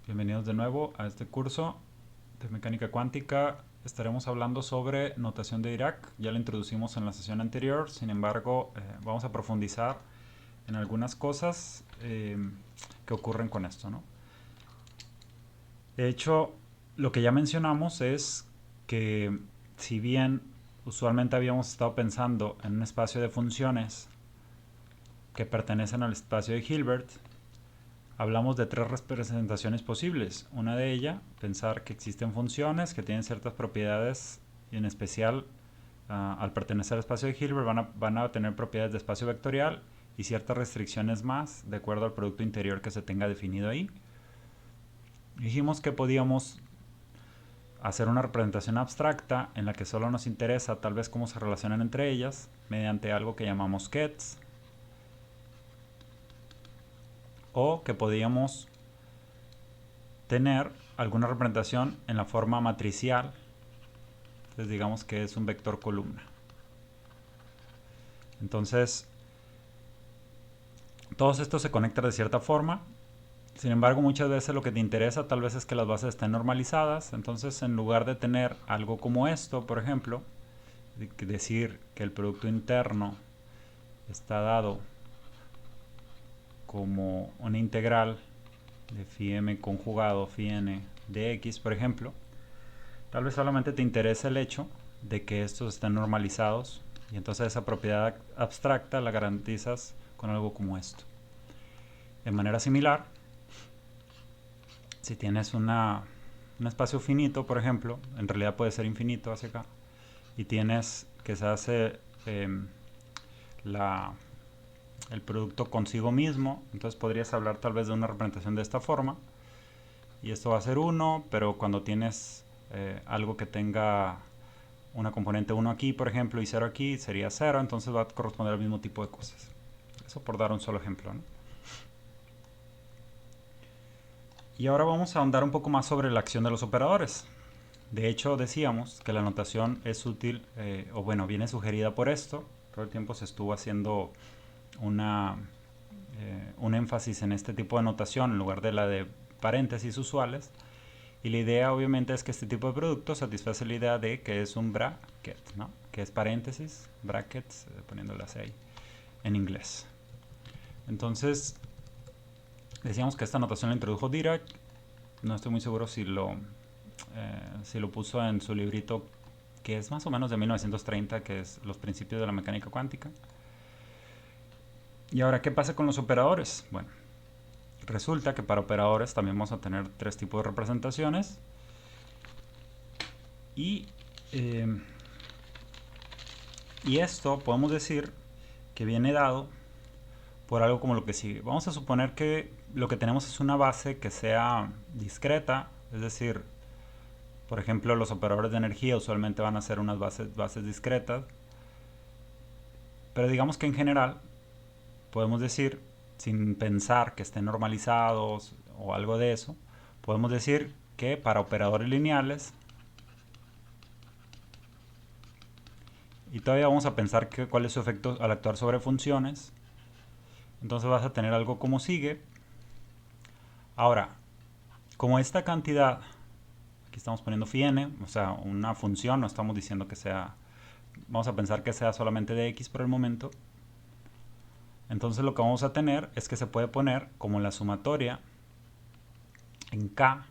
Bienvenidos de nuevo a este curso de mecánica cuántica. Estaremos hablando sobre notación de Dirac. Ya la introducimos en la sesión anterior, sin embargo, vamos a profundizar en algunas cosas que ocurren con esto, ¿no? De hecho, lo que ya mencionamos es que si bien usualmente habíamos estado pensando en un espacio de funciones que pertenecen al espacio de Hilbert, hablamos de tres representaciones posibles. Una de ellas, pensar que existen funciones que tienen ciertas propiedades y en especial al pertenecer al espacio de Hilbert van a tener propiedades de espacio vectorial y ciertas restricciones más de acuerdo al producto interior que se tenga definido ahí. Dijimos que podíamos hacer una representación abstracta en la que solo nos interesa tal vez cómo se relacionan entre ellas mediante algo que llamamos kets, o que podíamos tener alguna representación en la forma matricial. Entonces digamos que es un vector columna. Entonces todos estos se conectan de cierta forma. Sin embargo, muchas veces lo que te interesa tal vez es que las bases estén normalizadas. Entonces, en lugar de tener algo como esto, por ejemplo, decir que el producto interno está dado como una integral de phi m conjugado phi n de x, por ejemplo, tal vez solamente te interesa el hecho de que estos estén normalizados y entonces esa propiedad abstracta la garantizas con algo como esto. De manera similar, si tienes un espacio finito, por ejemplo, en realidad puede ser infinito hacia acá, y tienes que se hace el producto consigo mismo, entonces podrías hablar tal vez de una representación de esta forma, y esto va a ser 1, pero cuando tienes algo que tenga una componente 1 aquí, por ejemplo, y 0 aquí, sería 0, entonces va a corresponder al mismo tipo de cosas. Eso por dar un solo ejemplo, ¿no? Y ahora vamos a ahondar un poco más sobre la acción de los operadores. De hecho, decíamos que la notación es útil, o bueno, viene sugerida por esto. Todo el tiempo se estuvo haciendo un énfasis en este tipo de notación en lugar de la de paréntesis usuales. Y la idea obviamente es que este tipo de producto satisface la idea de que es un bracket, ¿no? Que es paréntesis, brackets, poniéndolas ahí en inglés. Entonces, decíamos que esta notación la introdujo Dirac. No estoy muy seguro si lo puso en su librito, que es más o menos de 1930, que es Los principios de la mecánica cuántica. Y ahora, ¿qué pasa con los operadores? Bueno, resulta que para operadores también vamos a tener tres tipos de representaciones. Y esto podemos decir que viene dado por algo como lo que sigue. Vamos a suponer que lo que tenemos es una base que sea discreta, es decir, por ejemplo, los operadores de energía usualmente van a ser unas bases discretas, pero digamos que en general podemos decir, sin pensar que estén normalizados o algo de eso, podemos decir que para operadores lineales, y todavía vamos a pensar cuál es su efecto al actuar sobre funciones, entonces vas a tener algo como sigue. Ahora, como esta cantidad, aquí estamos poniendo phi n, o sea, una función, no estamos diciendo que sea, vamos a pensar que sea solamente de x por el momento. Entonces lo que vamos a tener es que se puede poner como la sumatoria en k.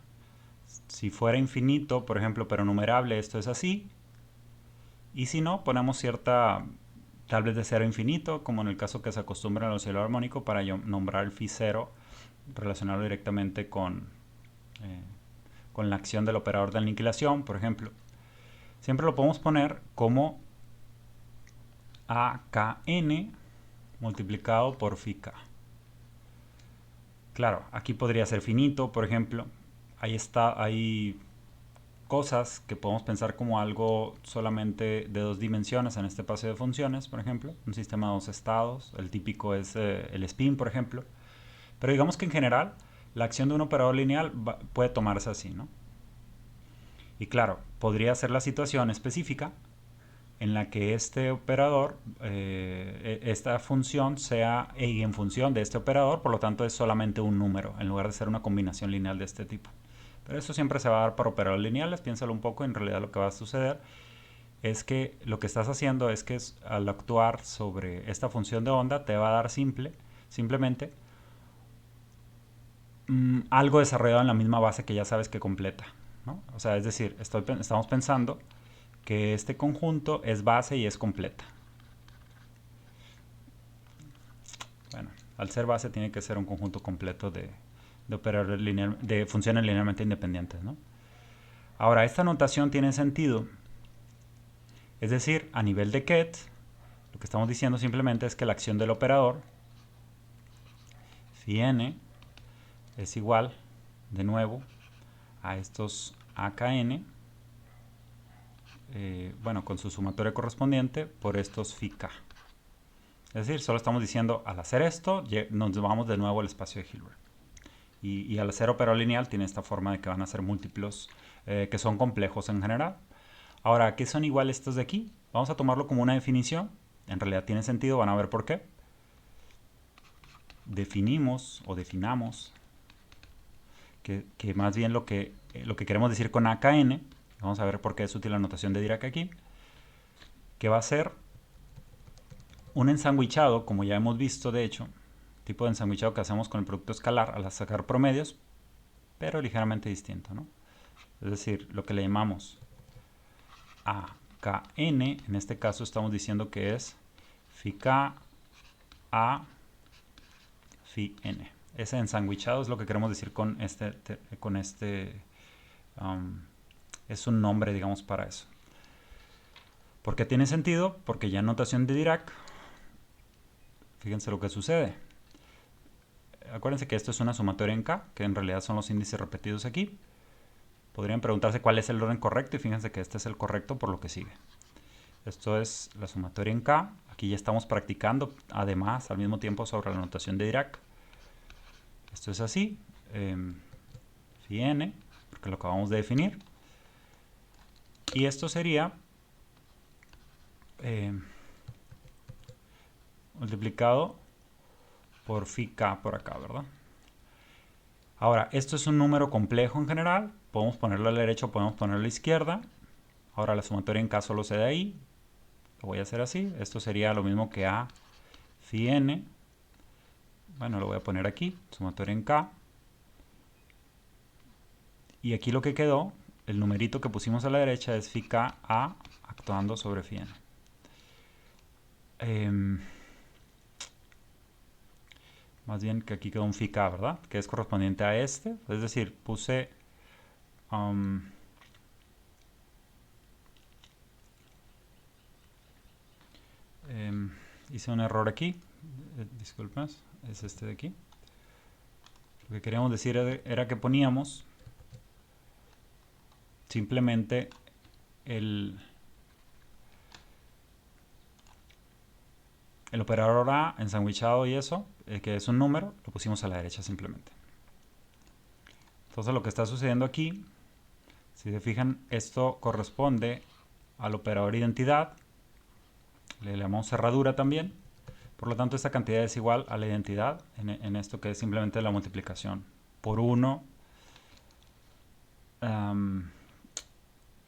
Si fuera infinito, por ejemplo, pero numerable, esto es así. Y si no, ponemos cierta, tal vez de 0 a infinito, como en el caso que se acostumbra en el oscilador armónico, para nombrar el phi 0, relacionarlo directamente con la acción del operador de aniquilación, por ejemplo. Siempre lo podemos poner como AKN multiplicado por phi k. Claro, aquí podría ser finito, por ejemplo. Hay cosas que podemos pensar como algo solamente de dos dimensiones en este espacio de funciones, por ejemplo. Un sistema de dos estados, el típico es el spin, por ejemplo. Pero digamos que en general la acción de un operador lineal puede tomarse así, ¿no? Y claro, podría ser la situación específica en la que este operador, esta función sea eigenfunción de este operador, por lo tanto es solamente un número, en lugar de ser una combinación lineal de este tipo. Pero eso siempre se va a dar para operadores lineales, piénsalo un poco, en realidad lo que va a suceder es que lo que estás haciendo es que al actuar sobre esta función de onda te va a dar simplemente algo desarrollado en la misma base que ya sabes que completa, ¿no? O sea, es decir, estamos pensando que este conjunto es base y es completa. Bueno, al ser base tiene que ser un conjunto completo de operadores de funciones linealmente independientes, ¿no? Ahora, esta notación tiene sentido. Es decir, a nivel de Ket, lo que estamos diciendo simplemente es que la acción del operador phi n es igual, de nuevo, a estos AKN, bueno, con su sumatoria correspondiente, por estos phi k. Es decir, solo estamos diciendo, al hacer esto, nos vamos de nuevo al espacio de Hilbert. Y al hacer operador lineal tiene esta forma de que van a ser múltiplos, que son complejos en general. Ahora, ¿qué son iguales estos de aquí? Vamos a tomarlo como una definición. En realidad tiene sentido, van a ver por qué. Definimos o definamos que más bien lo que queremos decir con AKN, vamos a ver por qué es útil la notación de Dirac aquí, que va a ser un ensanguichado, como ya hemos visto de hecho, tipo de ensanguichado que hacemos con el producto escalar al sacar promedios, pero ligeramente distinto, ¿no? Es decir, lo que le llamamos AKN, en este caso estamos diciendo que es phi k a phi n. Ese ensanguichado es lo que queremos decir con es un nombre, digamos, para eso. ¿Por qué tiene sentido? Porque ya en notación de Dirac, fíjense lo que sucede. Acuérdense que esto es una sumatoria en K, que en realidad son los índices repetidos aquí. Podrían preguntarse cuál es el orden correcto y fíjense que este es el correcto por lo que sigue. Esto es la sumatoria en K. Aquí ya estamos practicando, además, al mismo tiempo sobre la notación de Dirac. Esto es así, phi n, porque lo acabamos de definir. Y esto sería multiplicado por phi k por acá, ¿verdad? Ahora, esto es un número complejo en general. Podemos ponerlo a la derecha o podemos ponerlo a la izquierda. Ahora la sumatoria en K solo se da ahí. Lo voy a hacer así. Esto sería lo mismo que A phi n. Bueno, lo voy a poner aquí. Sumatoria en K. Y aquí lo que quedó, el numerito que pusimos a la derecha es phi k a actuando sobre phi n. Más bien que aquí quedó un phi k, ¿verdad? Que es correspondiente a este. Es decir, puse... hice un error aquí. Disculpas, es este de aquí. Lo que queríamos decir era que poníamos simplemente el operador A ensanguichado y eso, que es un número, lo pusimos a la derecha simplemente. Entonces lo que está sucediendo aquí, si se fijan, esto corresponde al operador identidad, le llamamos cerradura también, por lo tanto esta cantidad es igual a la identidad en esto que es simplemente la multiplicación por 1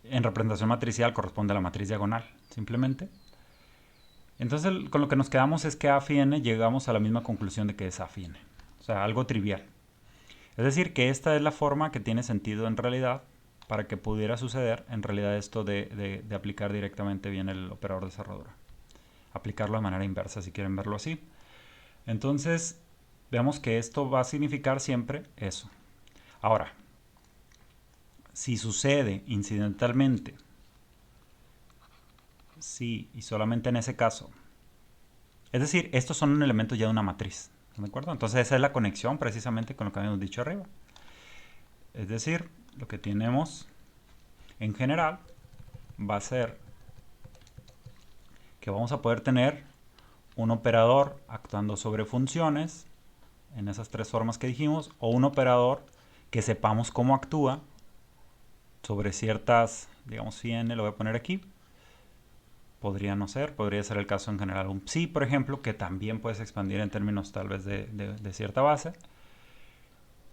en representación matricial corresponde a la matriz diagonal, simplemente. Entonces con lo que nos quedamos es que A phi n llegamos a la misma conclusión de que es A phi n. O sea, algo trivial. Es decir, que esta es la forma que tiene sentido en realidad para que pudiera suceder en realidad esto de aplicar directamente bien el operador de cerradura. Aplicarlo de manera inversa si quieren verlo así. Entonces, veamos que esto va a significar siempre eso. Ahora, si sucede incidentalmente, sí y solamente en ese caso, es decir, estos son elementos ya de una matriz, ¿de acuerdo? Entonces esa es la conexión precisamente con lo que habíamos dicho arriba. Es decir, lo que tenemos en general va a ser que vamos a poder tener un operador actuando sobre funciones en esas tres formas que dijimos, o un operador que sepamos cómo actúa sobre ciertas, digamos phi n, lo voy a poner aquí, podría no ser, podría ser el caso en general un psi, por ejemplo, que también puedes expandir en términos tal vez de cierta base.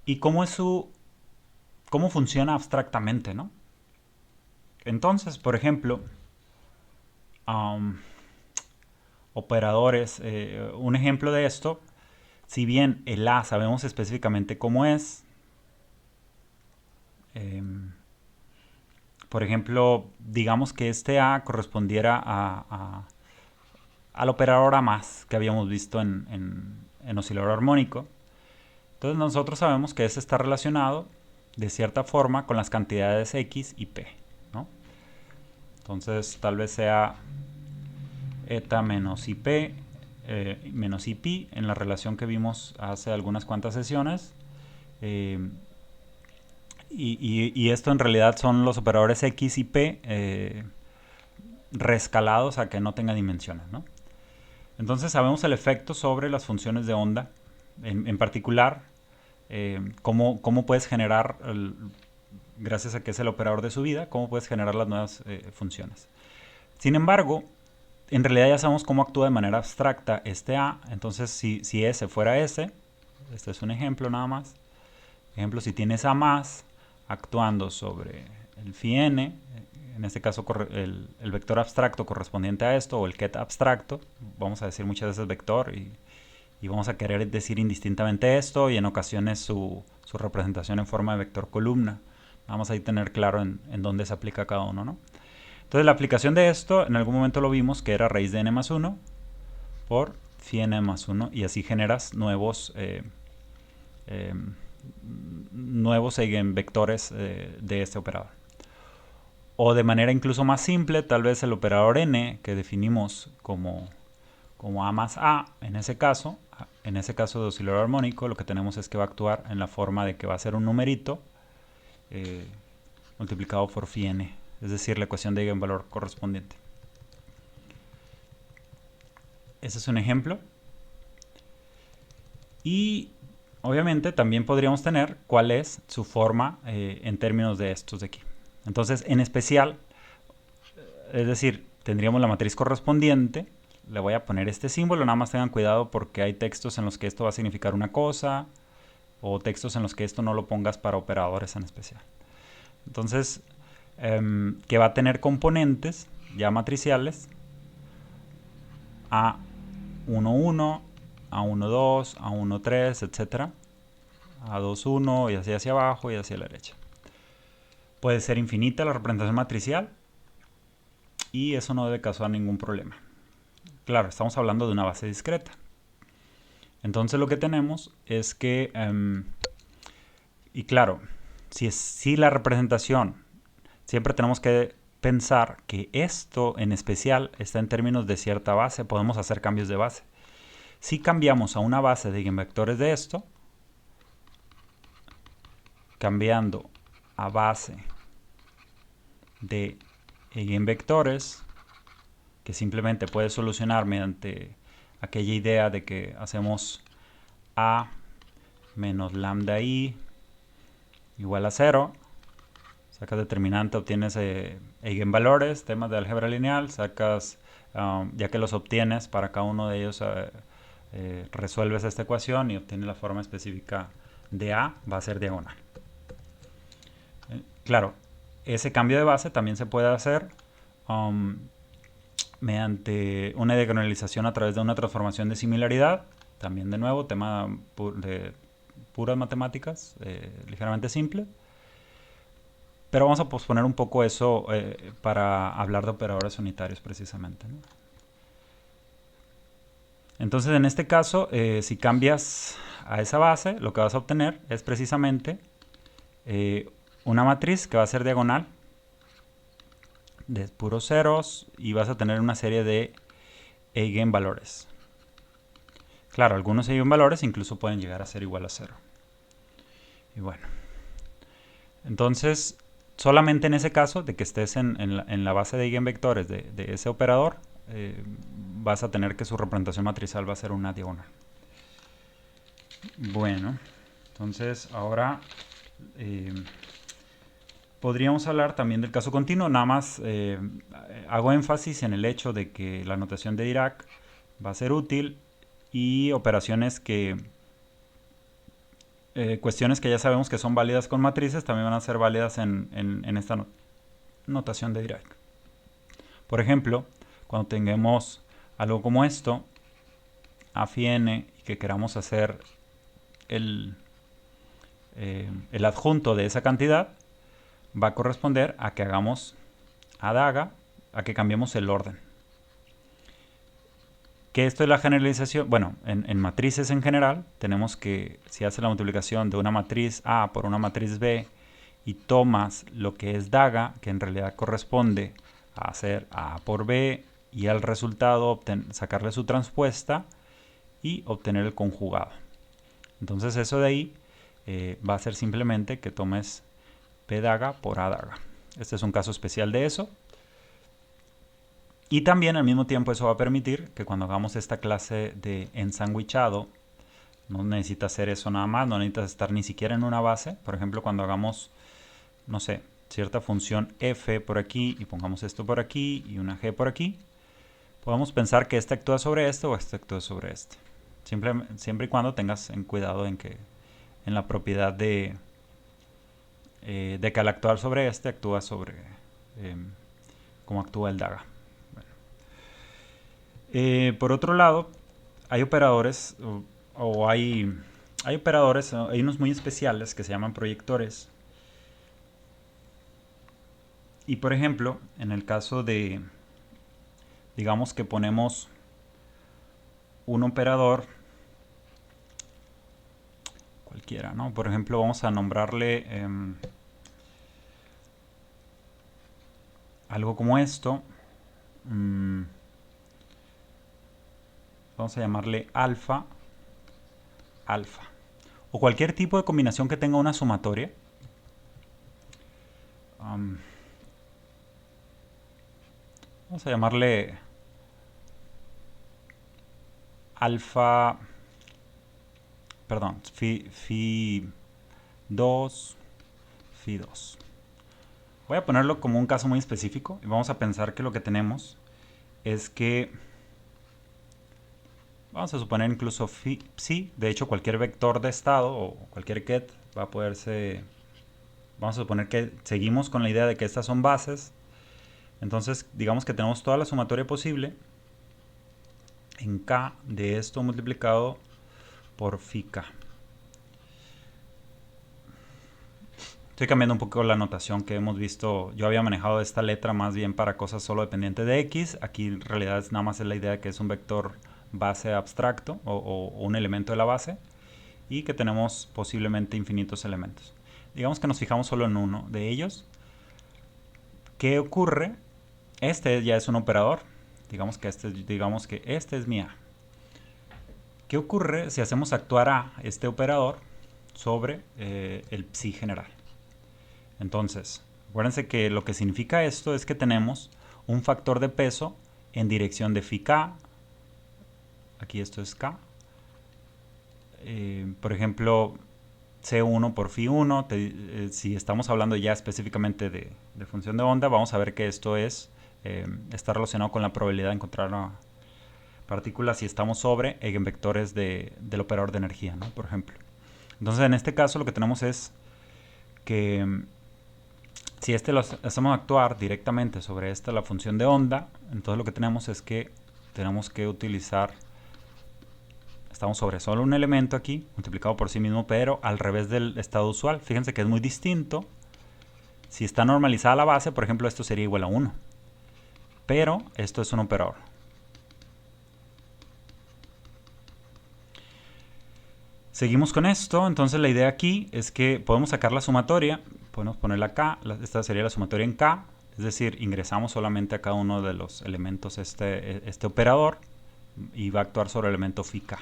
Y cómo funciona abstractamente, ¿no? Entonces, por ejemplo, um, operadores, un ejemplo de esto, si bien el A sabemos específicamente cómo es, eh, por ejemplo, digamos que este A correspondiera al operador A más que habíamos visto en oscilador armónico. Entonces nosotros sabemos que ese está relacionado de cierta forma con las cantidades X y P, ¿no? Entonces tal vez sea eta menos IP menos IP en la relación que vimos hace algunas cuantas sesiones. Y esto en realidad son los operadores X y P reescalados a que no tenga dimensiones, ¿no? Entonces sabemos el efecto sobre las funciones de onda, en particular cómo puedes generar, gracias a que es el operador de subida, cómo puedes generar las nuevas funciones. Sin embargo, en realidad ya sabemos cómo actúa de manera abstracta este A. Entonces si S fuera S, este es un ejemplo nada más. Por ejemplo, si tienes A más actuando sobre el phi n, en este caso el vector abstracto correspondiente a esto, o el ket abstracto, vamos a decir muchas veces vector, y vamos a querer decir indistintamente esto, y en ocasiones su representación en forma de vector columna. Vamos a tener claro en dónde se aplica cada uno, ¿no? Entonces la aplicación de esto, en algún momento lo vimos, que era raíz de n más 1 por phi n más 1, y así generas nuevos eigenvectores de este operador. O de manera incluso más simple, tal vez el operador n, que definimos como A más A, en ese caso de oscilador armónico, lo que tenemos es que va a actuar en la forma de que va a ser un numerito multiplicado por phi n, es decir, la ecuación de eigenvalor correspondiente. Ese es un ejemplo. Y obviamente también podríamos tener cuál es su forma en términos de estos de aquí. Entonces, en especial, es decir, tendríamos la matriz correspondiente. Le voy a poner este símbolo, nada más tengan cuidado porque hay textos en los que esto va a significar una cosa, o textos en los que esto no lo pongas para operadores en especial. Entonces, que va a tener componentes ya matriciales A11, A12, A13, etc. A21 y así hacia abajo y hacia la derecha. Puede ser infinita la representación matricial y eso no debe causar ningún problema. Claro, estamos hablando de una base discreta. Entonces lo que tenemos es que, y claro, si la representación, siempre tenemos que pensar que esto en especial está en términos de cierta base, podemos hacer cambios de base. Si cambiamos a una base de eigenvectores de esto, cambiando a base de eigenvectores, que simplemente puedes solucionar mediante aquella idea de que hacemos A menos lambda I igual a 0, sacas determinante, obtienes eigenvalores, temas de álgebra lineal, sacas, ya que los obtienes, para cada uno de ellos resuelves esta ecuación y obtienes la forma específica de A, va a ser diagonal. Claro, ese cambio de base también se puede hacer mediante una diagonalización a través de una transformación de similaridad. También de nuevo, tema de puras matemáticas, ligeramente simple. Pero vamos a posponer un poco eso para hablar de operadores unitarios precisamente, ¿no? Entonces en este caso, si cambias a esa base, lo que vas a obtener es precisamente una matriz que va a ser diagonal de puros ceros y vas a tener una serie de eigenvalores. Claro, algunos eigenvalores incluso pueden llegar a ser igual a 0. Y bueno, entonces solamente en ese caso de que estés en la base de eigenvectores de ese operador, vas a tener que su representación matricial va a ser una diagonal. Bueno, entonces ahora podríamos hablar también del caso continuo, nada más hago énfasis en el hecho de que la notación de Dirac va a ser útil y operaciones cuestiones que ya sabemos que son válidas con matrices también van a ser válidas en esta notación de Dirac. Por ejemplo, cuando tengamos algo como esto, a phi n, y que queramos hacer el adjunto de esa cantidad, va a corresponder a que hagamos a daga, a que cambiemos el orden. Que esto es la generalización, bueno, en matrices en general, tenemos que, si haces la multiplicación de una matriz A por una matriz B y tomas lo que es daga, que en realidad corresponde a hacer A por B y al resultado sacarle su transpuesta y obtener el conjugado. Entonces eso de ahí va a ser simplemente que tomes P daga por A daga. Este es un caso especial de eso. Y también al mismo tiempo eso va a permitir que cuando hagamos esta clase de ensandwichado, no necesitas hacer eso nada más, no necesitas estar ni siquiera en una base. Por ejemplo, cuando hagamos, no sé, cierta función f por aquí y pongamos esto por aquí y una g por aquí, podemos pensar que este actúa sobre este o este actúa sobre este. Siempre y cuando tengas en cuidado en la propiedad de que al actuar sobre este actúa sobre como actúa el daga. Por otro lado, hay operadores hay operadores, hay unos muy especiales que se llaman proyectores. Y por ejemplo, en el caso de, digamos que ponemos un operador cualquiera, ¿no? Por ejemplo, vamos a nombrarle algo como esto. Vamos a llamarle alfa, alfa. O cualquier tipo de combinación que tenga una sumatoria. Vamos a llamarle alfa, perdón, phi 2, phi 2. Voy a ponerlo como un caso muy específico y vamos a pensar que lo que tenemos es que vamos a suponer incluso psi, de hecho cualquier vector de estado o cualquier ket va a poderse, vamos a suponer que seguimos con la idea de que estas son bases, entonces digamos que tenemos toda la sumatoria posible en k de esto multiplicado por phi k. Estoy cambiando un poco la notación que hemos visto. Yo había manejado esta letra más bien para cosas solo dependientes de x. Aquí en realidad es nada más la idea de que es un vector base abstracto o un elemento de la base y que tenemos posiblemente infinitos elementos. Digamos que nos fijamos solo en uno de ellos. ¿Qué ocurre? Este ya es un operador. Digamos que este es mi A. ¿Qué ocurre si hacemos actuar a este operador sobre el psi general? Entonces, acuérdense que lo que significa esto es que tenemos un factor de peso en dirección de phi k. Aquí esto es k. Por ejemplo, C1 por phi 1. Si estamos hablando ya específicamente de función de onda, vamos a ver que esto está relacionado con la probabilidad de encontrar una partícula si estamos sobre eigenvectores del operador de energía, ¿no? Por ejemplo. Entonces, en este caso lo que tenemos es que si lo hacemos actuar directamente sobre la función de onda, entonces lo que tenemos es que tenemos que utilizar, estamos sobre solo un elemento aquí, multiplicado por sí mismo, pero al revés del estado usual. Fíjense que es muy distinto. Si está normalizada la base, por ejemplo, esto sería igual a 1. Pero esto es un operador. Seguimos con esto. Entonces la idea aquí es que podemos sacar la sumatoria. Podemos ponerla acá. Esta sería la sumatoria en K. Es decir, ingresamos solamente a cada uno de los elementos este operador y va a actuar sobre el elemento phi K.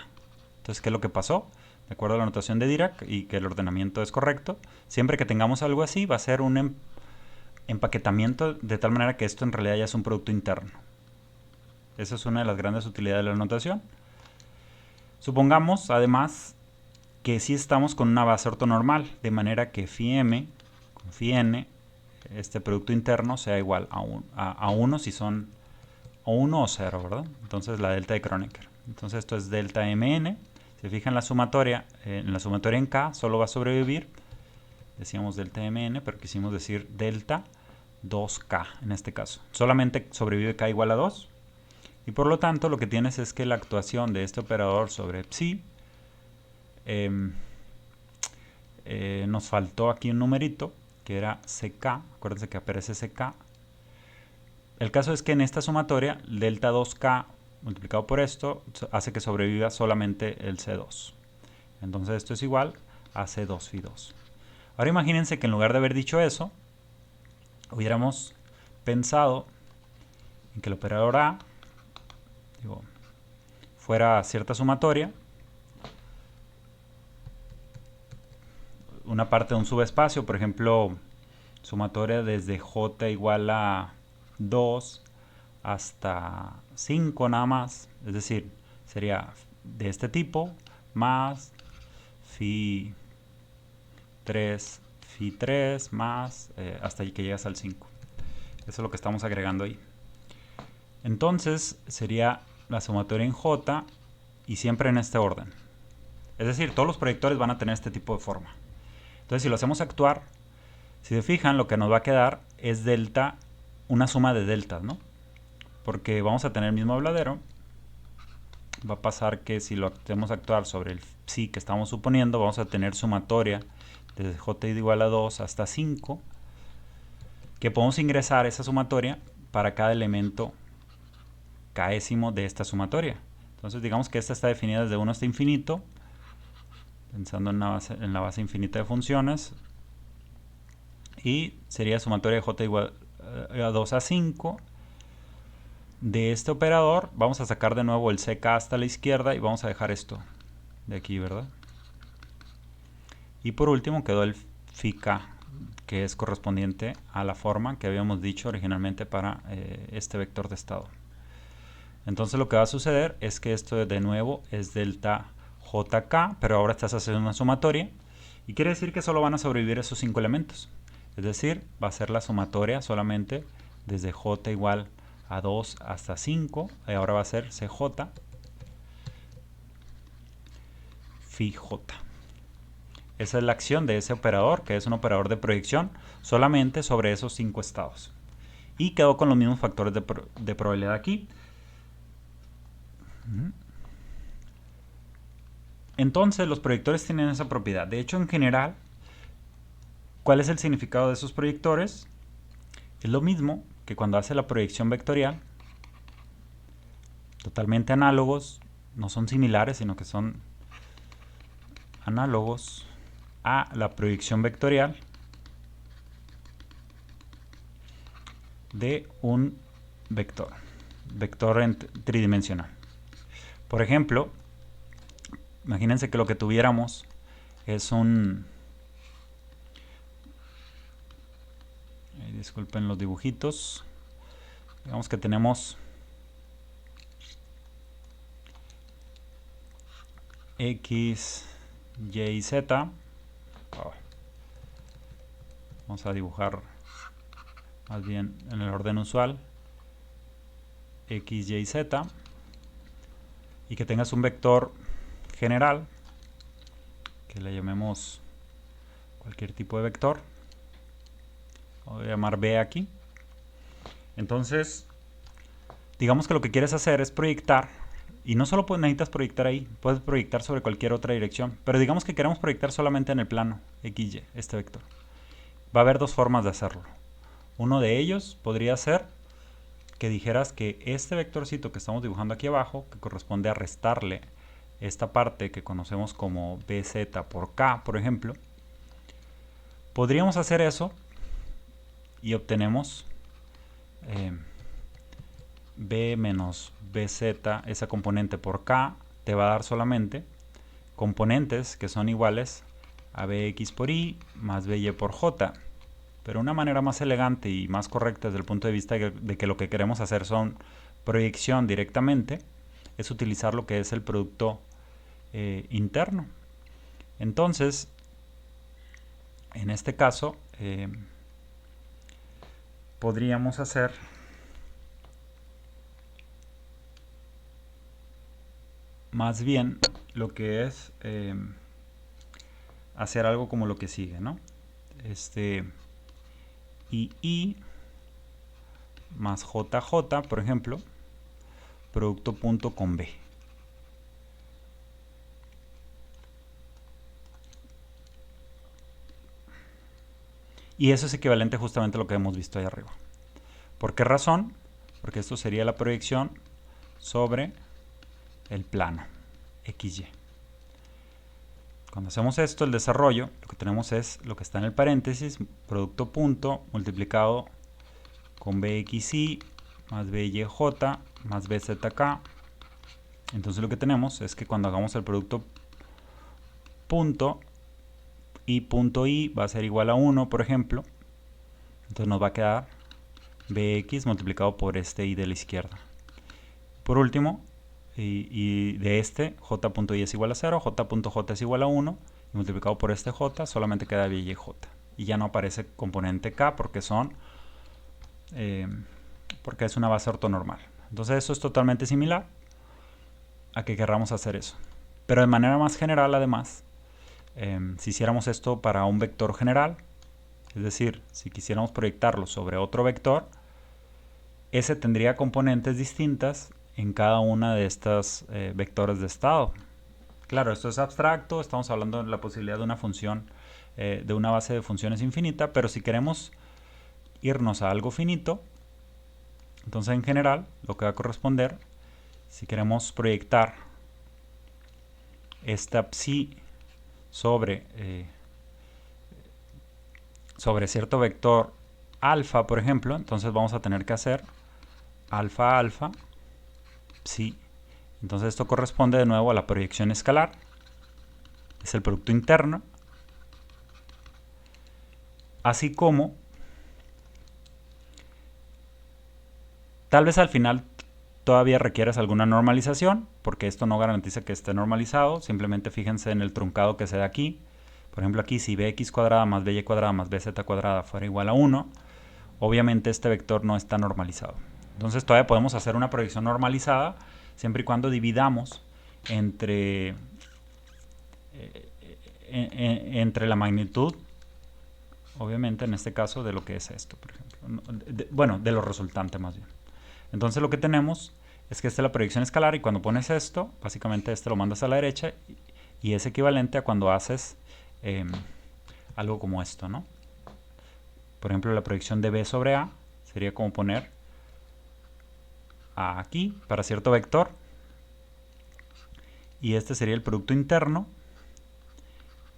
Entonces, ¿qué es lo que pasó? De acuerdo a la notación de Dirac y que el ordenamiento es correcto, siempre que tengamos algo así va a ser un empaquetamiento de tal manera que esto en realidad ya es un producto interno. Esa es una de las grandes utilidades de la notación. Supongamos, además, que sí estamos con una base ortonormal, de manera que phi m con phi n este producto interno sea igual a 1 si son o 1 o 0, ¿verdad? Entonces la delta de Kronecker. Entonces esto es delta mn. Si fijan en la sumatoria en K solo va a sobrevivir, decíamos delta mn, pero quisimos decir delta 2K en este caso. Solamente sobrevive K igual a 2. Y por lo tanto lo que tienes es que la actuación de este operador sobre psi, nos faltó aquí un numerito que era CK, acuérdense que aparece CK. El caso es que en esta sumatoria delta 2K multiplicado por esto hace que sobreviva solamente el C2. Entonces esto es igual a C2 phi 2. Ahora imagínense que en lugar de haber dicho eso, hubiéramos pensado en que el operador A fuera cierta sumatoria, una parte de un subespacio, por ejemplo, sumatoria desde J igual a 2 hasta 5 nada más, es decir, sería de este tipo más phi 3 más hasta que llegas al 5. Eso es lo que estamos agregando ahí. Entonces sería la sumatoria en J y siempre en este orden. Es decir, todos los proyectores van a tener este tipo de forma. Entonces si lo hacemos actuar, si se fijan, lo que nos va a quedar es delta, una suma de deltas, ¿no? Porque vamos a tener el mismo habladero. Va a pasar que si lo hacemos actuar sobre el psi que estamos suponiendo, vamos a tener sumatoria desde j igual a 2 hasta 5, que podemos ingresar esa sumatoria para cada elemento késimo de esta sumatoria. Entonces digamos que esta está definida desde 1 hasta infinito, pensando en la base infinita de funciones, y sería sumatoria de j igual a 2 a 5. De este operador vamos a sacar de nuevo el ck hasta la izquierda y vamos a dejar esto de aquí, ¿verdad? Y por último quedó el phi k, que es correspondiente a la forma que habíamos dicho originalmente para este vector de estado. Entonces lo que va a suceder es que esto de nuevo es delta jk, pero ahora estás haciendo una sumatoria y quiere decir que solo van a sobrevivir esos 5 elementos. Es decir, va a ser la sumatoria solamente desde j igual a 2 hasta 5, y ahora va a ser cj phi j. Esa es la acción de ese operador, que es un operador de proyección solamente sobre esos 5 estados. Y quedó con los mismos factores de probabilidad aquí. Entonces los proyectores tienen esa propiedad. De hecho, en general, ¿cuál es el significado de esos proyectores? Es lo mismo que cuando hace la proyección vectorial. Totalmente análogos, no son similares, sino que son análogos a la proyección vectorial de un vector tridimensional. Por ejemplo, imagínense que lo que tuviéramos es disculpen los dibujitos. Digamos que tenemos x, y, z. Vamos a dibujar más bien en el orden usual. X, y, z. Y que tengas un vector general que le llamemos cualquier tipo de vector. Voy a llamar B aquí. Entonces, digamos que lo que quieres hacer es proyectar, y no solo necesitas proyectar ahí, puedes proyectar sobre cualquier otra dirección, pero digamos que queremos proyectar solamente en el plano XY, este vector. Va a haber dos formas de hacerlo. Uno de ellos podría ser que dijeras que este vectorcito que estamos dibujando aquí abajo, que corresponde a restarle esta parte que conocemos como BZ por K, por ejemplo, podríamos hacer eso y obtenemos B menos BZ, esa componente por K, te va a dar solamente componentes que son iguales a Bx por Y más By por J. Pero una manera más elegante y más correcta desde el punto de vista de que lo que queremos hacer son proyección directamente, es utilizar lo que es el producto interno. Entonces, en este caso, podríamos hacer más bien lo que es hacer algo como lo que sigue, ¿no? I más JJ, por ejemplo, producto punto con B. Y eso es equivalente justamente a lo que hemos visto ahí arriba. ¿Por qué razón? Porque esto sería la proyección sobre el plano XY. Cuando hacemos esto, el desarrollo, lo que tenemos es lo que está en el paréntesis, producto punto multiplicado con BXY más BYJ más BZK. Entonces lo que tenemos es que cuando hagamos el producto punto y va a ser igual a 1, por ejemplo. Entonces nos va a quedar BX multiplicado por este y de la izquierda. Por último, y de este, J.y es igual a 0, J.j es igual a 1, y multiplicado por este J solamente queda BYJ. Y ya no aparece componente K porque porque es una base ortonormal. Entonces eso es totalmente similar a que querramos hacer eso. Pero de manera más general, además, si hiciéramos esto para un vector general, es decir, si quisiéramos proyectarlo sobre otro vector, ese tendría componentes distintas en cada una de estas vectores de estado. Claro, esto es abstracto, estamos hablando de la posibilidad de una función, de una base de funciones infinita, pero si queremos irnos a algo finito, entonces en general lo que va a corresponder, si queremos proyectar esta psi sobre cierto vector alfa, por ejemplo, entonces vamos a tener que hacer alfa alfa psi. Entonces esto corresponde de nuevo a la proyección escalar, es el producto interno, así como tal vez al final todavía requieras alguna normalización, porque esto no garantiza que esté normalizado, simplemente fíjense en el truncado que se da aquí. Por ejemplo aquí si bx cuadrada más by cuadrada más bz cuadrada fuera igual a 1, obviamente este vector no está normalizado. Entonces todavía podemos hacer una proyección normalizada siempre y cuando dividamos entre la magnitud, obviamente en este caso, de lo que es esto, por ejemplo. Bueno, de lo resultante más bien. Entonces lo que tenemos es que esta es la proyección escalar y cuando pones esto, básicamente este lo mandas a la derecha y es equivalente a cuando haces algo como esto, ¿no? Por ejemplo, la proyección de B sobre A sería como poner A aquí para cierto vector y este sería el producto interno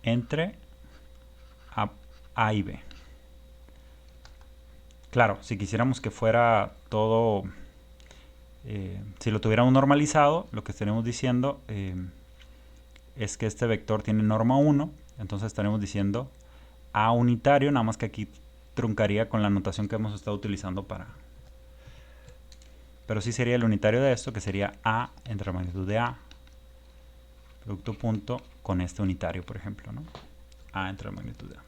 entre A y B. Claro, si quisiéramos que fuera todo, si lo tuviéramos normalizado, lo que estaremos diciendo es que este vector tiene norma 1, entonces estaremos diciendo A unitario, nada más que aquí truncaría con la notación que hemos estado utilizando para... Pero sí sería el unitario de esto, que sería A entre la magnitud de A, producto punto, con este unitario, por ejemplo, ¿no? A entre la magnitud de A.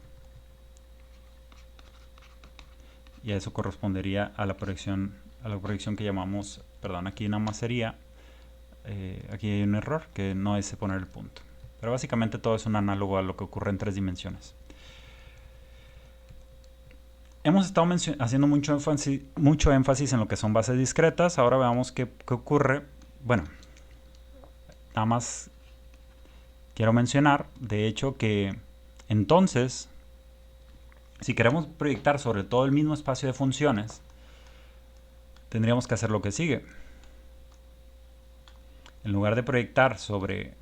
Y a eso correspondería a la proyección que llamamos, perdón, aquí nada más sería, aquí hay un error, que no es poner el punto. Pero básicamente todo es un análogo a lo que ocurre en 3 dimensiones. Hemos estado haciendo mucho énfasis en lo que son bases discretas. Ahora veamos qué ocurre. Bueno, nada más quiero mencionar, de hecho, que entonces, si queremos proyectar sobre todo el mismo espacio de funciones, tendríamos que hacer lo que sigue. En lugar de proyectar sobre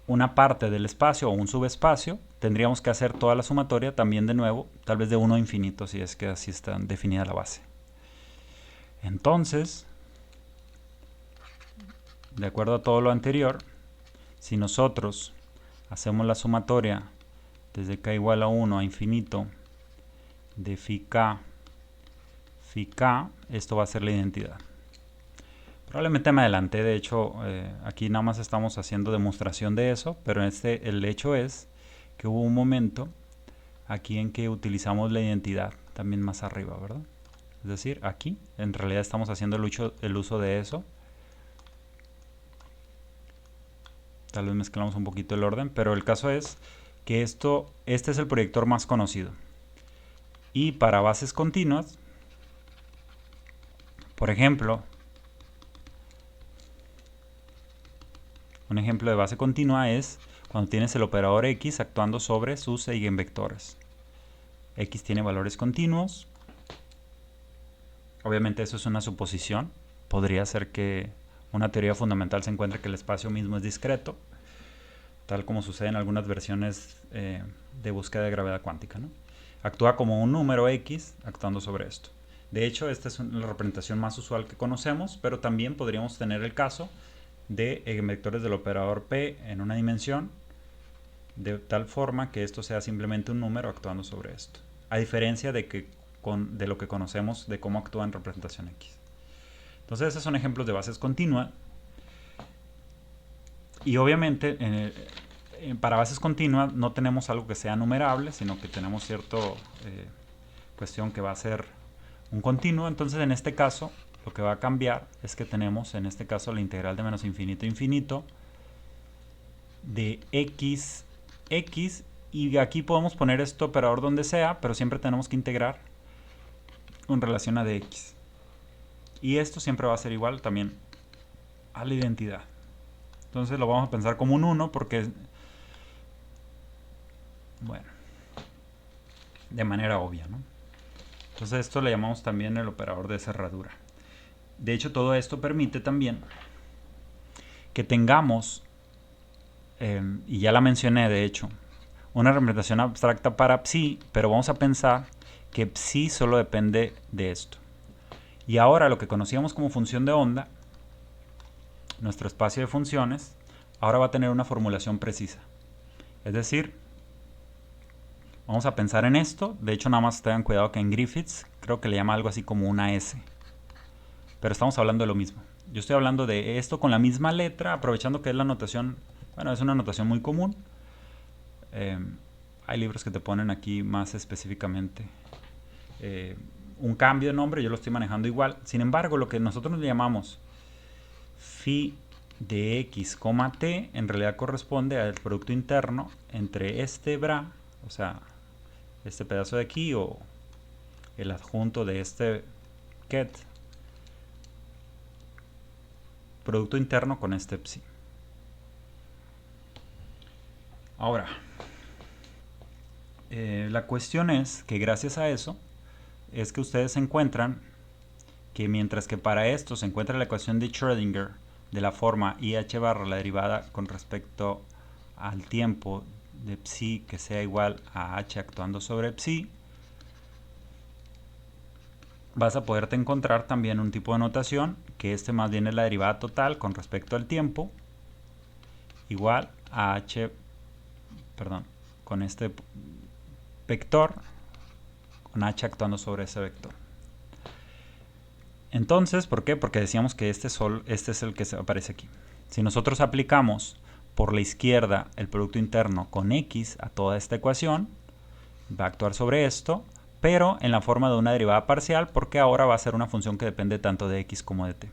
una parte del espacio o un subespacio, tendríamos que hacer toda la sumatoria también de nuevo, tal vez de 1 a infinito, si es que así está definida la base. Entonces, de acuerdo a todo lo anterior, si nosotros hacemos la sumatoria desde k igual a 1 a infinito de phi k, esto va a ser la identidad. Probablemente me adelanté, de hecho, aquí nada más estamos haciendo demostración de eso, pero el hecho es que hubo un momento aquí en que utilizamos la identidad también más arriba, ¿verdad? Es decir, aquí en realidad estamos haciendo el uso de eso. Tal vez mezclamos un poquito el orden, pero el caso es que este es el proyector más conocido. Y para bases continuas, por ejemplo, un ejemplo de base continua es cuando tienes el operador X actuando sobre sus eigenvectores. X tiene valores continuos. Obviamente eso es una suposición. Podría ser que una teoría fundamental se encuentre que el espacio mismo es discreto, tal como sucede en algunas versiones de búsqueda de gravedad cuántica, ¿no? Actúa como un número X actuando sobre esto. De hecho, esta es la representación más usual que conocemos, pero también podríamos tener el caso de eigenvectores del operador P en una dimensión de tal forma que esto sea simplemente un número actuando sobre esto, a diferencia de lo que conocemos de cómo actúa en representación X. Entonces esos son ejemplos de bases continuas y obviamente para bases continuas no tenemos algo que sea numerable, sino que tenemos cierta cuestión que va a ser un continuo. Entonces en este caso lo que va a cambiar es que tenemos en este caso la integral de menos infinito a infinito de x y aquí podemos poner este operador donde sea, pero siempre tenemos que integrar en relación a dx. Y esto siempre va a ser igual también a la identidad. Entonces lo vamos a pensar como un 1 porque, bueno, de manera obvia, ¿no? Entonces esto le llamamos también el operador de cerradura. De hecho, todo esto permite también que tengamos, y ya la mencioné de hecho, una representación abstracta para psi, pero vamos a pensar que psi solo depende de esto. Y ahora lo que conocíamos como función de onda, nuestro espacio de funciones, ahora va a tener una formulación precisa. Es decir, vamos a pensar en esto. De hecho, nada más tengan cuidado que en Griffiths creo que le llama algo así como una S. Pero estamos hablando de lo mismo. Yo estoy hablando de esto con la misma letra, aprovechando que es la notación, bueno, es una notación muy común. Hay libros que te ponen aquí más específicamente un cambio de nombre, yo lo estoy manejando igual. Sin embargo, lo que nosotros le llamamos phi de x, t, en realidad corresponde al producto interno entre este bra, o sea, este pedazo de aquí, o el adjunto de este ket, producto interno con este psi. Ahora, la cuestión es que gracias a eso es que ustedes encuentran que mientras que para esto se encuentra la ecuación de Schrödinger de la forma IH barra la derivada con respecto al tiempo de psi que sea igual a h actuando sobre psi, vas a poderte encontrar también un tipo de notación que más bien es la derivada total con respecto al tiempo igual a h, perdón, con este vector con h actuando sobre ese vector. Entonces, ¿por qué? Porque decíamos que este es el que aparece aquí. Si nosotros aplicamos por la izquierda el producto interno con x a toda esta ecuación, va a actuar sobre esto, pero en la forma de una derivada parcial, porque ahora va a ser una función que depende tanto de x como de t,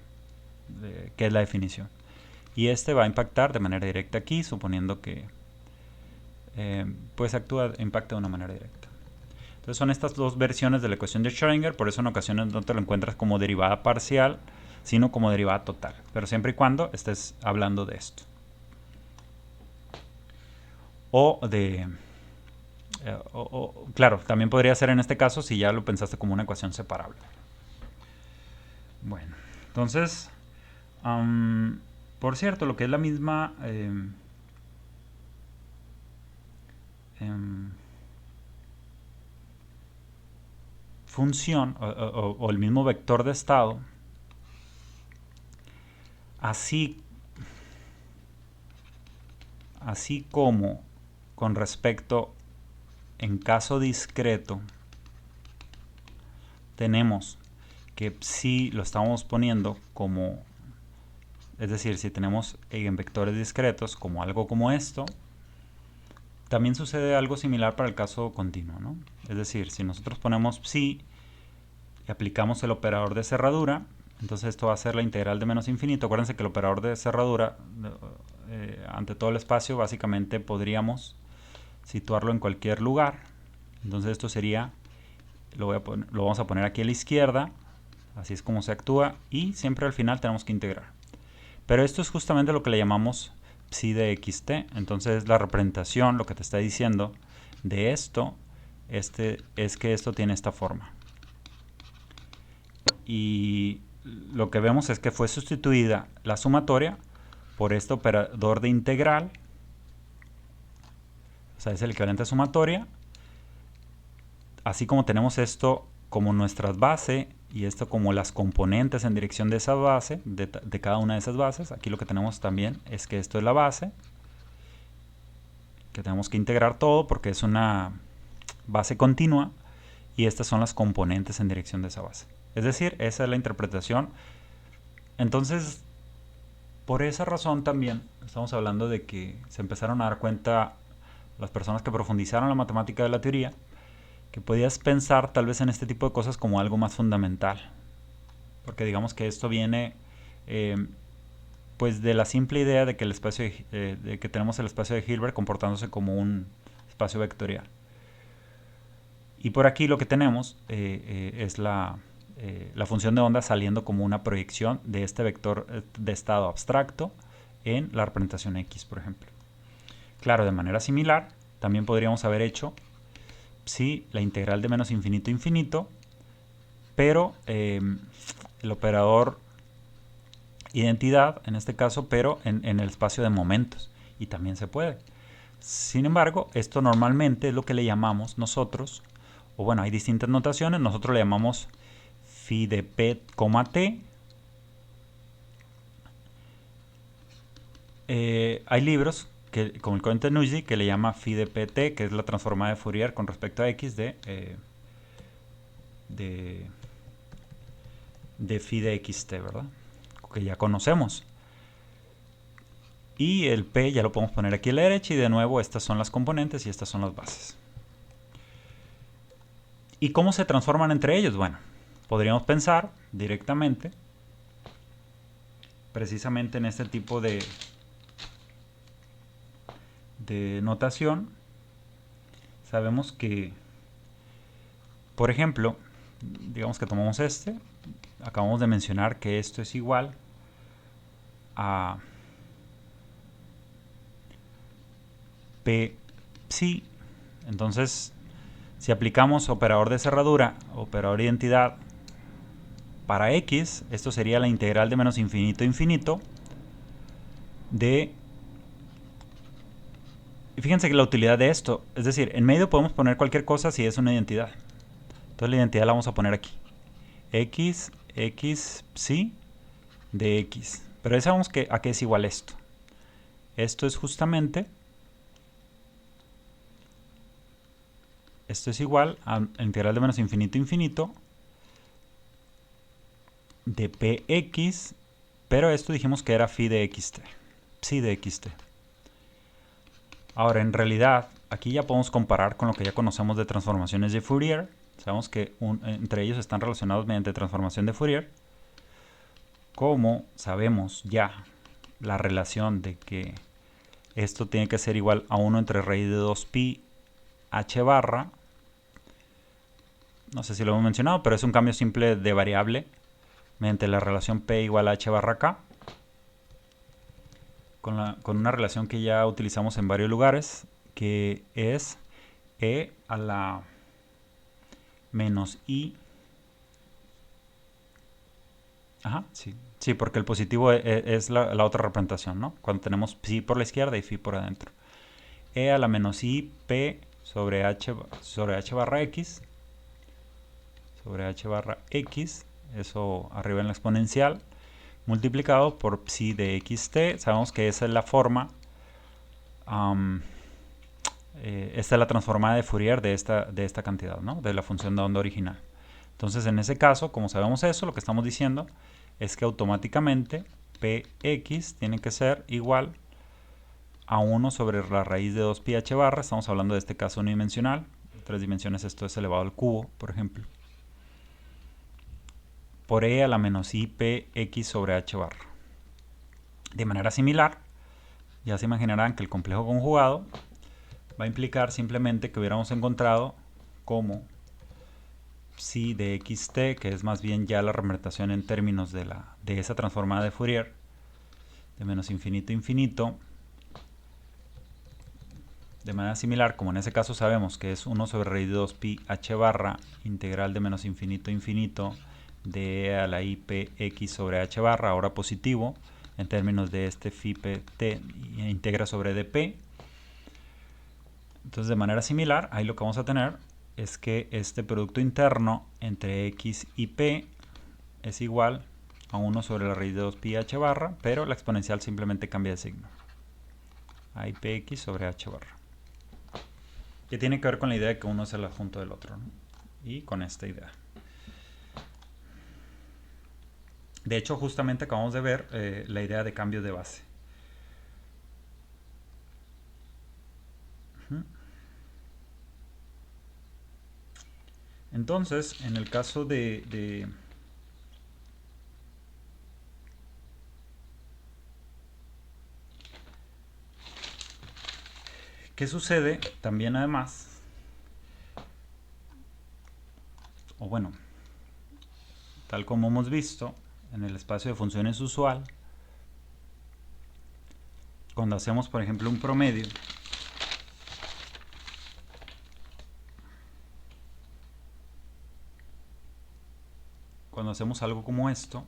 que es la definición. Y este va a impactar de manera directa aquí, suponiendo que pues impacta de una manera directa. Entonces son estas dos versiones de la ecuación de Schrödinger, por eso en ocasiones no te lo encuentras como derivada parcial, sino como derivada total, pero siempre y cuando estés hablando de esto. Claro, también podría ser en este caso si ya lo pensaste como una ecuación separable. Bueno, entonces, por cierto, lo que es la misma función o el mismo vector de estado, así como con respecto en caso discreto tenemos que si lo estamos poniendo como, es decir, si tenemos eigenvectores discretos como algo como esto, También sucede algo similar para el caso continuo, ¿no? Es decir, si nosotros ponemos psi y aplicamos el operador de cerradura, entonces esto va a ser la integral de menos infinito. Acuérdense que el operador de cerradura ante todo el espacio básicamente podríamos situarlo en cualquier lugar. Entonces esto sería, lo vamos a poner aquí a la izquierda, así es como se actúa, y siempre al final tenemos que integrar. Pero esto es justamente lo que le llamamos psi de xt. Entonces la representación, lo que te está diciendo de esto, es que esto tiene esta forma. Y lo que vemos es que fue sustituida la sumatoria por este operador de integral. O sea, es el equivalente a sumatoria. Así como tenemos esto como nuestras bases y esto como las componentes en dirección de esa base, de cada una de esas bases. Aquí lo que tenemos también es que esto es la base, que tenemos que integrar todo porque es una base continua, y estas son las componentes en dirección de esa base. Es decir, esa es la interpretación. Entonces, por esa razón también estamos hablando de que se empezaron a dar cuenta las personas que profundizaron la matemática de la teoría, que podías pensar tal vez en este tipo de cosas como algo más fundamental. Porque digamos que esto viene pues de la simple idea de que, de que tenemos el espacio de Hilbert comportándose como un espacio vectorial. Y por aquí lo que tenemos es la función de onda saliendo como una proyección de este vector de estado abstracto en la representación X, por ejemplo. Claro, de manera similar, también podríamos haber hecho psi la integral de menos infinito a infinito, pero el operador identidad, en este caso, pero en el espacio de momentos, y también se puede. Sin embargo, esto normalmente es lo que le llamamos nosotros, o bueno, hay distintas notaciones, nosotros le llamamos phi de p, t. Hay libros como el Cohen-Tanuzzi, que le llama phi de pt, que es la transformada de Fourier con respecto a x de phi de xt, ¿verdad? Que ya conocemos. Y el p ya lo podemos poner aquí a la derecha, y de nuevo estas son las componentes y estas son las bases. ¿Y cómo se transforman entre ellos? Bueno, podríamos pensar directamente precisamente en este tipo de notación. Sabemos que, por ejemplo, digamos que tomamos este, acabamos de mencionar que esto es igual a p psi. Entonces, si aplicamos operador de cerradura, operador de identidad para x, esto sería la integral de menos infinito a infinito de... Y fíjense que la utilidad de esto, es decir, en medio podemos poner cualquier cosa si es una identidad. Entonces la identidad la vamos a poner aquí. X psi de x. Pero ya sabemos a qué es igual esto. Esto es justamente... Esto es igual a la integral de menos infinito a infinito de px, pero esto dijimos que era phi de xt. Psi de xt. Ahora, en realidad, aquí ya podemos comparar con lo que ya conocemos de transformaciones de Fourier. Sabemos que entre ellos están relacionados mediante transformación de Fourier. Como sabemos ya la relación de que esto tiene que ser igual a 1 entre raíz de 2pi h barra. No sé si lo hemos mencionado, pero es un cambio simple de variable mediante la relación p igual a h barra k. Con una relación que ya utilizamos en varios lugares, que es e a la menos i. Ajá, sí. Sí, porque el positivo es la otra representación, ¿no? Cuando tenemos psi por la izquierda y phi por adentro. E a la menos i p sobre h barra x. Sobre h barra x. Eso arriba en la exponencial. Multiplicado por psi de xt. Sabemos que esa es la forma. Esta es la transformada de Fourier de esta cantidad, ¿no? De la función de onda original. Entonces, en ese caso, como sabemos eso, lo que estamos diciendo es que automáticamente px tiene que ser igual a 1 sobre la raíz de 2 pi h barra. Estamos hablando de este caso unidimensional. 3 dimensiones esto es elevado al cubo, por ejemplo. Por e a la menos i p x sobre h barra. De manera similar, ya se imaginarán que el complejo conjugado va a implicar simplemente que hubiéramos encontrado como psi de xt, que es más bien ya la representación en términos de esa transformada de Fourier, de menos infinito a infinito, de manera similar, como en ese caso sabemos que es 1 sobre raíz de 2 pi h barra, integral de menos infinito a infinito, de e a la i p x sobre h barra, ahora positivo, en términos de este phi pt integra sobre dp. Entonces, de manera similar, ahí lo que vamos a tener es que este producto interno entre x y p es igual a 1 sobre la raíz de 2 pi h barra, pero la exponencial simplemente cambia de signo. A i p x sobre h barra. Que tiene que ver con la idea de que uno es el adjunto del otro, ¿no? Y con esta idea. De hecho, justamente acabamos de ver la idea de cambio de base. Entonces, en el caso de ¿qué sucede? También además, o bueno, tal como hemos visto en el espacio de funciones usual, cuando hacemos, por ejemplo, un promedio, cuando hacemos algo como esto,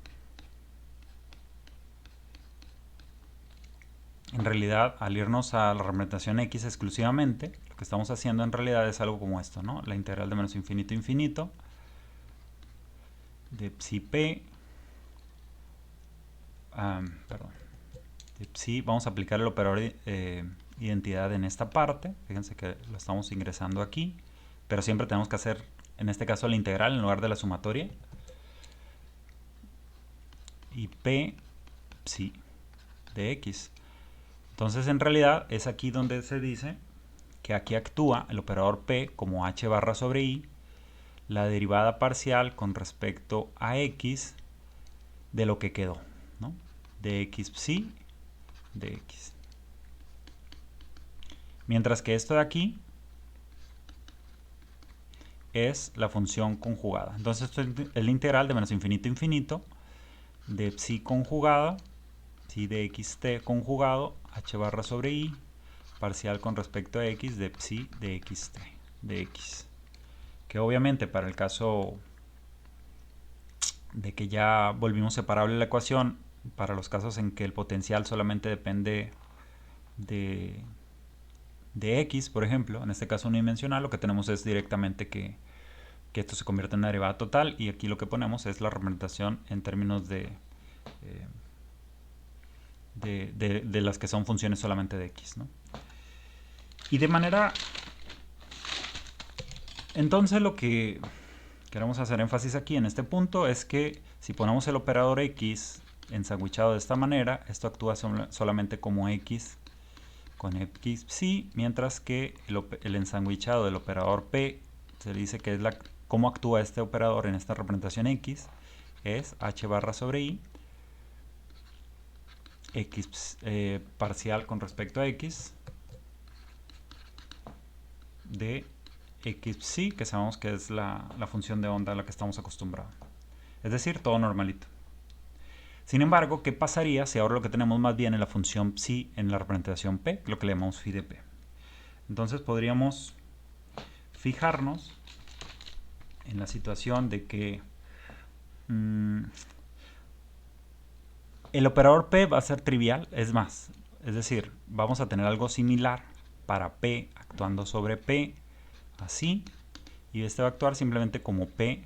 en realidad, al irnos a la representación x exclusivamente, lo que estamos haciendo en realidad es algo como esto, ¿no? La integral de menos infinito a infinito de psi p, perdón, de psi, vamos a aplicar el operador identidad en esta parte, fíjense que lo estamos ingresando aquí, pero siempre tenemos que hacer, en este caso, la integral en lugar de la sumatoria, y p psi de x. Entonces, en realidad, es aquí donde se dice que aquí actúa el operador p como h barra sobre i, la derivada parcial con respecto a x de lo que quedó, ¿no? De x psi de x. Mientras que esto de aquí es la función conjugada. Entonces, esto es el integral de menos infinito a infinito de psi conjugada, psi de xt conjugado, h barra sobre i, parcial con respecto a x de psi de xt de x. Que obviamente para el caso de que ya volvimos separable la ecuación, para los casos en que el potencial solamente depende de x, por ejemplo, en este caso unidimensional, lo que tenemos es directamente que esto se convierte en una derivada total, y aquí lo que ponemos es la representación en términos de las que son funciones solamente de x, ¿no? Y de manera... Entonces lo que queremos hacer énfasis aquí en este punto es que si ponemos el operador x ensandwichado de esta manera, esto actúa solamente como x con x psi, mientras que el ensandwichado del operador p se dice que es cómo actúa este operador en esta representación x, es h barra sobre i, x parcial con respecto a x de x psi, que sabemos que es la función de onda a la que estamos acostumbrados. Es decir, todo normalito. Sin embargo, ¿qué pasaría si ahora lo que tenemos más bien es la función psi en la representación p, lo que le llamamos phi de p? Entonces podríamos fijarnos en la situación de que el operador p va a ser trivial, es más, es decir, vamos a tener algo similar para p actuando sobre p, así, y este va a actuar simplemente como p,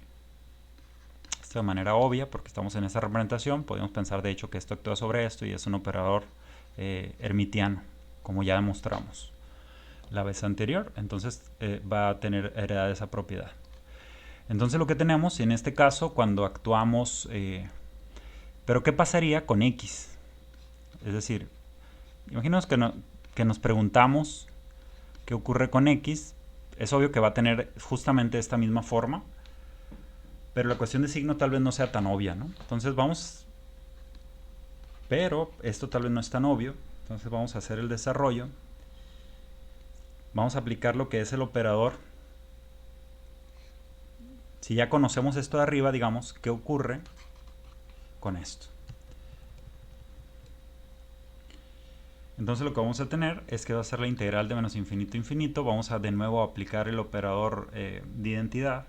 esto de manera obvia porque estamos en esa representación. Podemos pensar de hecho que esto actúa sobre esto y es un operador hermitiano, como ya demostramos la vez anterior. Entonces va a tener heredada esa propiedad. Entonces lo que tenemos en este caso cuando actuamos, pero ¿qué pasaría con x? Es decir, imaginaos que que nos preguntamos qué ocurre con x, es obvio que va a tener justamente esta misma forma, pero la cuestión de signo tal vez no sea tan obvia, ¿no? Entonces vamos, pero esto tal vez no es tan obvio, entonces vamos a hacer el desarrollo. Vamos a aplicar lo que es el operador. Si ya conocemos esto de arriba, digamos, ¿qué ocurre con esto? Entonces lo que vamos a tener es que va a ser la integral de menos infinito a infinito. Vamos a de nuevo aplicar el operador de identidad.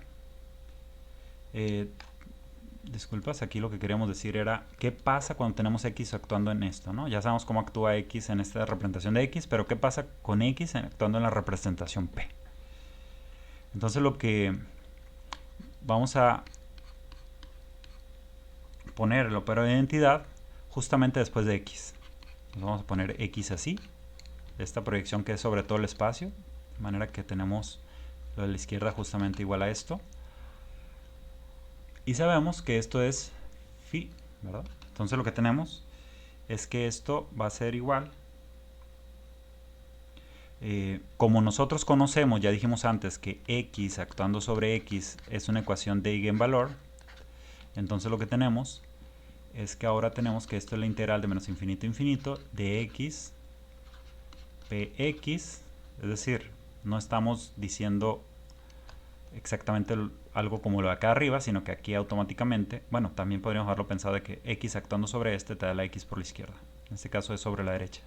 Disculpas, aquí lo que queríamos decir era qué pasa cuando tenemos x actuando en esto, ¿no? Ya sabemos cómo actúa x en esta representación de x, pero qué pasa con x actuando en la representación p. Entonces lo que vamos a poner el operador de identidad justamente después de x. Entonces vamos a poner x así, esta proyección que es sobre todo el espacio, de manera que tenemos lo de la izquierda justamente igual a esto. Y sabemos que esto es phi, ¿verdad? Entonces lo que tenemos es que esto va a ser igual. Como nosotros conocemos, ya dijimos antes que x actuando sobre x es una ecuación de eigenvalor, entonces lo que tenemos es que ahora tenemos que esto es la integral de menos infinito a infinito de x px, es decir, no estamos diciendo exactamente algo como lo de acá arriba, sino que aquí automáticamente, bueno, también podríamos haberlo pensado de que x actuando sobre este te da la x por la izquierda. En este caso es sobre la derecha.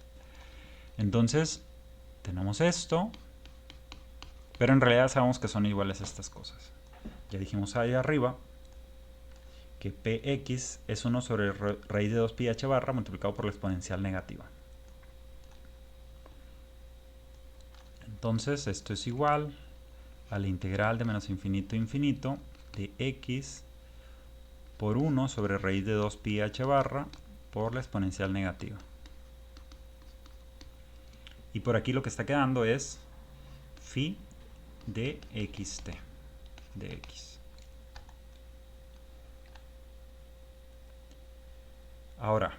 Entonces, tenemos esto, pero en realidad sabemos que son iguales estas cosas. Ya dijimos ahí arriba que px es 1 sobre raíz de 2pi h barra multiplicado por la exponencial negativa. Entonces, esto es igual a la integral de menos infinito a infinito de x por 1 sobre raíz de 2pi h barra por la exponencial negativa. Y por aquí lo que está quedando es phi de xt de x. Ahora,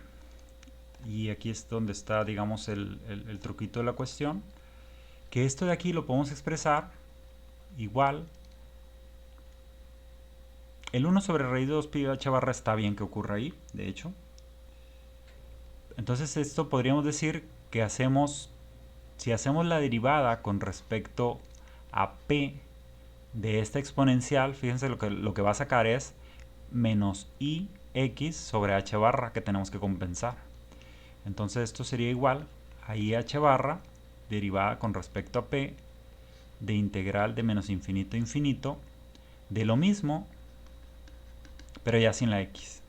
y aquí es donde está, digamos, el truquito de la cuestión, que esto de aquí lo podemos expresar igual. El 1 sobre raíz de 2pi h barra está bien que ocurra ahí, de hecho. Entonces esto podríamos decir que hacemos, si hacemos la derivada con respecto a p de esta exponencial, fíjense lo que va a sacar es menos ix sobre h barra que tenemos que compensar. Entonces esto sería igual a ih barra derivada con respecto a p de integral de menos infinito a infinito de lo mismo, pero ya sin la x.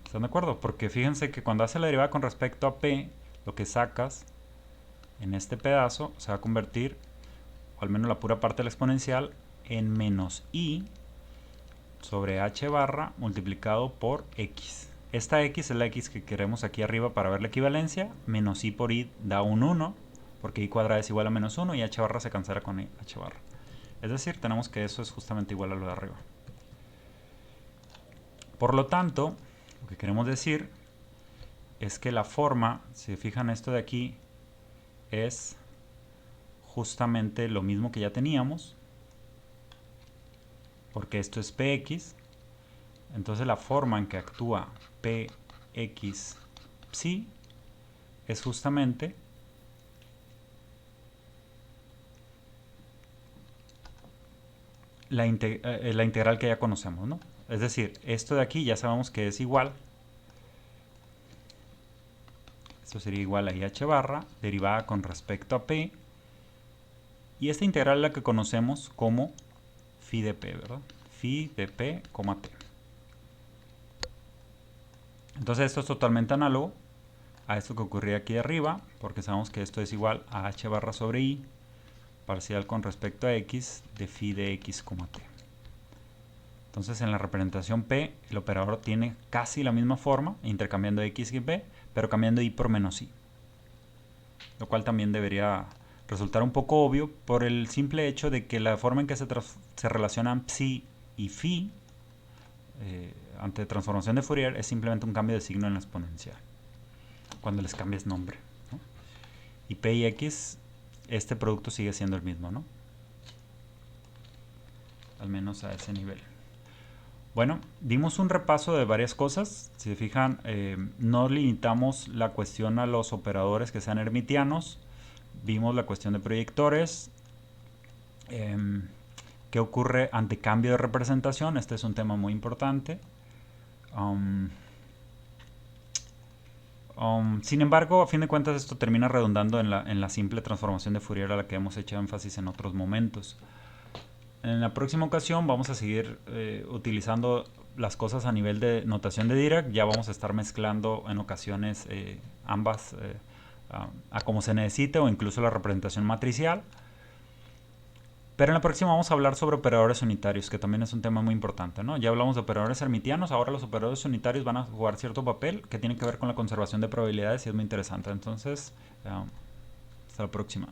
¿Están de acuerdo? Porque fíjense que cuando hace la derivada con respecto a p, lo que sacas en este pedazo se va a convertir, o al menos la pura parte de la exponencial, en menos i sobre h barra multiplicado por x. Esta x es la x que queremos aquí arriba para ver la equivalencia. Menos i por i da un 1, porque i cuadrada es igual a menos 1 y h barra se cancela con h barra. Es decir, tenemos que eso es justamente igual a lo de arriba. Por lo tanto, lo que queremos decir es que la forma, si fijan esto de aquí, es justamente lo mismo que ya teníamos, porque esto es px. Entonces la forma en que actúa px psi es justamente la integral que ya conocemos, ¿no? Es decir, esto de aquí ya sabemos que es igual. Esto sería igual a IH barra derivada con respecto a P. Y esta integral es la que conocemos como phi de P, ¿verdad? Phi de P, T. Entonces esto es totalmente análogo a esto que ocurría aquí arriba, porque sabemos que esto es igual a H barra sobre I parcial con respecto a X de phi de X, T. Entonces en la representación P el operador tiene casi la misma forma, intercambiando X y P, pero cambiando I por menos I. Lo cual también debería resultar un poco obvio por el simple hecho de que la forma en que se relacionan psi y phi, ante transformación de Fourier es simplemente un cambio de signo en la exponencial, cuando les cambias nombre, ¿no? Y P y X, este producto sigue siendo el mismo, ¿no? Al menos a ese nivel. Bueno, dimos un repaso de varias cosas. Si se fijan, no limitamos la cuestión a los operadores que sean hermitianos. Vimos la cuestión de proyectores. ¿Qué ocurre ante cambio de representación? Este es un tema muy importante. Sin embargo, a fin de cuentas, esto termina redundando en la simple transformación de Fourier a la que hemos hecho énfasis en otros momentos. En la próxima ocasión vamos a seguir utilizando las cosas a nivel de notación de Dirac. Ya vamos a estar mezclando en ocasiones ambas a como se necesite, o incluso la representación matricial. Pero en la próxima vamos a hablar sobre operadores unitarios, que también es un tema muy importante, ¿no? Ya hablamos de operadores hermitianos, ahora los operadores unitarios van a jugar cierto papel que tiene que ver con la conservación de probabilidades y es muy interesante. Entonces, hasta la próxima.